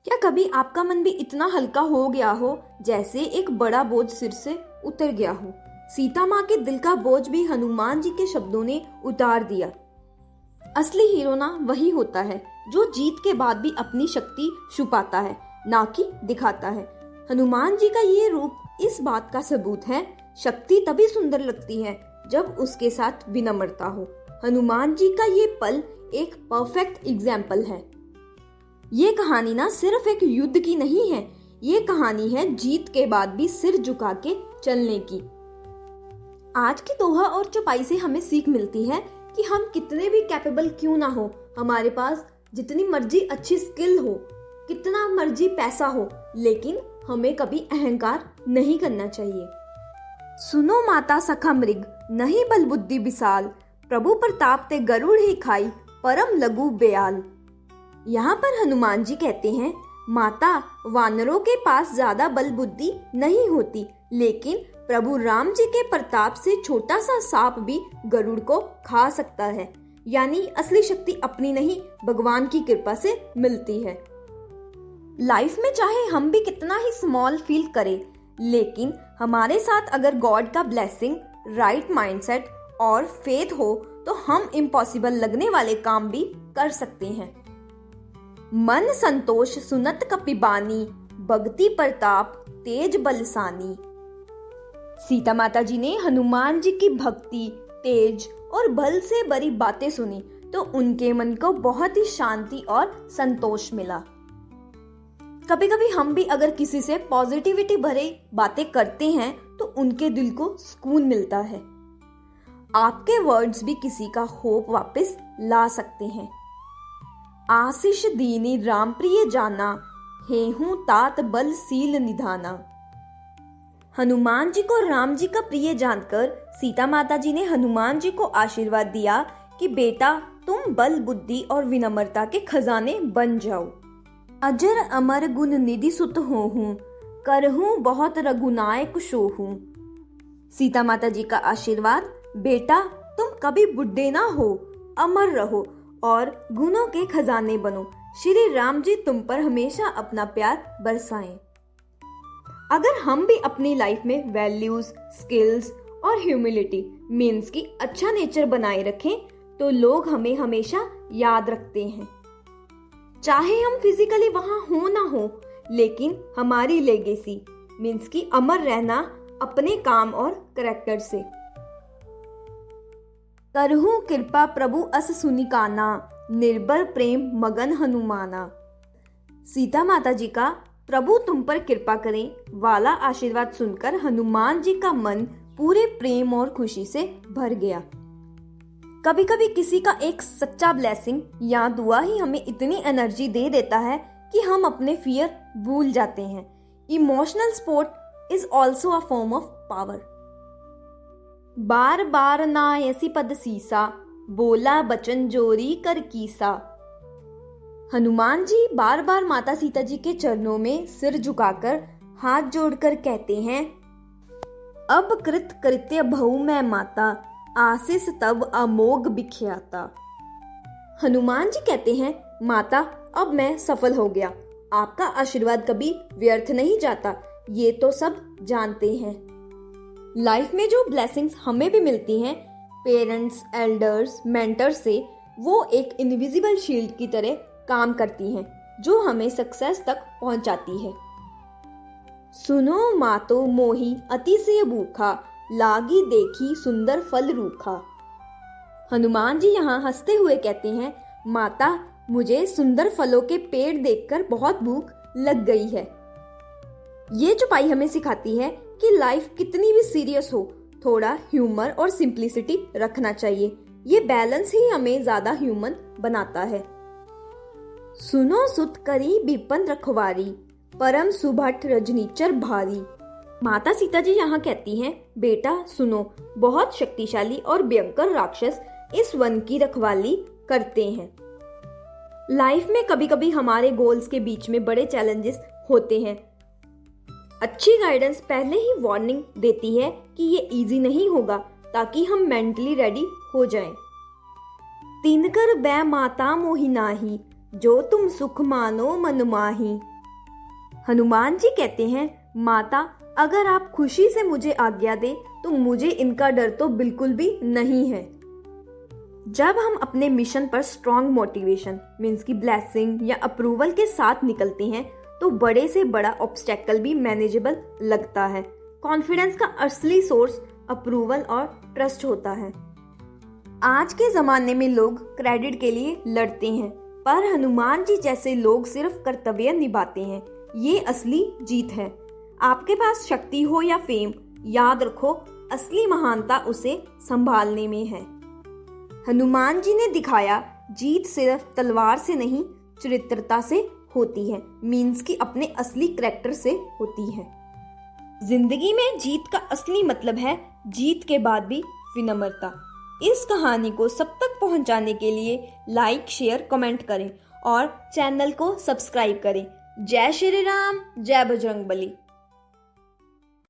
क्या कभी आपका मन भी इतना हल्का हो गया हो जैसे एक बड़ा बोझ सिर से उतर गया हो? सीता माँ के दिल का बोझ भी हनुमान जी के शब्दों ने उतार दिया। असली हीरो ना वही होता है जो जीत के बाद भी अपनी शक्ति छुपाता है, ना कि दिखाता है। हनुमान जी का ये रूप इस बात का सबूत है। शक्ति तभी सुंदर लगती है जब उसके साथ विनम्रता हो। हनुमान जी का ये पल एक परफेक्ट एग्जाम्पल है। ये कहानी ना सिर्फ एक युद्ध की नहीं है, ये कहानी है जीत के बाद भी सिर झुका के चलने की। आज की दोहा और चौपाई से हमें सीख मिलती है कि हम कितने भी कैपेबल क्यों ना हो, हमारे पास जितनी मर्जी अच्छी स्किल हो, कितना मर्जी पैसा हो, लेकिन हमें कभी अहंकार नहीं करना चाहिए। सुनो माता सखा मृग, नहीं बल बुद्धि विशाल, प्रभु प्रताप ते गरुड़ ही खाई, परम लघु बेयाल। यहाँ पर हनुमान जी कहते हैं, माता, वानरों के पास ज्यादा बल बुद्धि नहीं होती, लेकिन प्रभु राम जी के प्रताप से छोटा सा सांप भी गरुड़ को खा सकता है। यानी असली शक्ति अपनी नहीं, भगवान की कृपा से मिलती है। लाइफ में चाहे हम भी कितना ही स्मॉल फील करें, लेकिन हमारे साथ अगर गॉड का ब्लेसिंग, राइट माइंडसेट और फेथ हो तो हम इम्पॉसिबल लगने वाले काम भी कर सकते हैं। मन संतोष सुनत कपिबानी, भगति प्रताप तेज बलसानी। सीता माता जी ने हनुमान जी की भक्ति, तेज और बल से भरी बातें सुनी तो उनके मन को बहुत ही शांति और संतोष मिला। कभी कभी हम भी अगर किसी से पॉजिटिविटी भरे बातें करते हैं तो उनके दिल को सुकून मिलता है। आपके वर्ड्स भी किसी का होप वापस ला सकते हैं। आशीष दीनी राम प्रिय जाना, हेहू तात बल सील निधाना। हनुमान जी को राम जी का प्रिय जानकर सीता माता जी ने हनुमान जी को आशीर्वाद दिया कि बेटा, तुम बल, बुद्धि और विनम्रता के खजाने बन जाओ। अजर अमर गुण निधि सुत होहूं, करहूं बहुत रघुनायक सोहूं। सीता माता जी का आशीर्वाद, बेटा तुम कभी बुढ़े ना हो, अमर रहो और गुणों के खजाने बनो। श्री राम जी तुम पर हमेशा अपना प्यार बरसाएं। अगर हम भी अपनी लाइफ में वैल्यूज, स्किल्स और ह्यूमिलिटी मीन्स की अच्छा नेचर बनाए रखें तो लोग हमें हमेशा याद रखते हैं। चाहे हम फिजिकली वहां हो ना हो, लेकिन हमारी लेगेसी मीन्स की अमर रहना अपने काम और करैक्टर से। करहूं कृपा प्रभु अस सुनिकाना, निर्बल प्रेम मगन हनुमाना। सीता माता जी का प्रभु तुम पर कृपा करें वाला आशीर्वाद सुनकर हनुमान जी का मन पूरे प्रेम और खुशी से भर गया। कभी कभी किसी का एक सच्चा ब्लेसिंग या दुआ ही हमें इतनी एनर्जी दे देता है कि हम अपने फियर भूल जाते हैं। Emotional support is also a form of power. बार बार ना ऐसी पद सीसा, बोला बचन जोरी कर कीसा। हनुमान जी बार बार माता सीता जी के चरणों में सिर झुकाकर हाथ जोड़कर कहते हैं, अब कृत कृत्य भऊ मैं माता, आशीष तब अमोघ बिख्याता। हनुमान जी कहते हैं, माता अब मैं सफल हो गया, आपका आशीर्वाद कभी व्यर्थ नहीं जाता, ये तो सब जानते हैं। लाइफ में जो ब्लेसिंग्स हमें भी मिलती हैं पेरेंट्स, एल्डर्स, मेंटर्स से, वो एक इनविजिबल शील्ड की तरह काम करती हैं जो हमें सक्सेस तक पहुंचाती है। सुनो मातो मोही अति से भूखा, लागी देखी सुंदर फल रूखा। हनुमान जी यहाँ हंसते हुए कहते हैं, माता मुझे सुंदर फलों के पेड़ देखकर बहुत भूख लग गई है। ये चौपाई हमें सिखाती है कि लाइफ कितनी भी सीरियस हो, थोड़ा ह्यूमर और सिंप्लिसिटी रखना चाहिए। ये बैलेंस ही हमें ज्यादा ह्यूमन बनाता है। सुनो सुत करी विपन रखवारी, परम सुभट रजनीचर भारी। माता सीता जी यहाँ कहती हैं, बेटा सुनो, बहुत शक्तिशाली और भयंकर राक्षस इस वन की रखवाली करते हैं। लाइफ में कभी कभी हमारे गोल्स के बीच में बड़े चैलेंजेस होते हैं। अच्छी गाइडेंस पहले ही वार्निंग देती है कि ये इजी नहीं होगा, ताकि हम मेंटली रेडी हो जाएं। तिनकर बै माता मोहि नाही, जो तुम सुख मानो मन माही। हनुमान जी कहते हैं, माता अगर आप खुशी से मुझे आज्ञा दे तो मुझे इनका डर तो बिल्कुल भी नहीं है। जब हम अपने मिशन पर स्ट्रॉन्ग मोटिवेशन मीन्स की ब्लेसिंग या अप्रूवल के साथ निकलते हैं तो बड़े से बड़ा ऑब्स्टेकल भी मैनेजेबल लगता है। कॉन्फिडेंस का असली सोर्स अप्रूवल और ट्रस्ट होता है। आज के जमाने में लोग क्रेडिट के लिए लड़ते हैं, पर हनुमान जी जैसे लोग सिर्फ कर्तव्य निभाते हैं। ये असली जीत है। आपके पास शक्ति हो या फेम, याद रखो असली महानता उसे संभालने में है। हनुमान जी ने दिखाया जीत सिर्फ तलवार से नहीं चरित्रता से होती है, मीन्स की अपने असली करैक्टर से होती है। जिंदगी में जीत का असली मतलब है जीत के बाद भी विनम्रता। इस कहानी को सब तक पहुंचाने के लिए लाइक, शेयर, कमेंट करें और चैनल को सब्सक्राइब करें। जय श्री राम, जय बजरंगबली।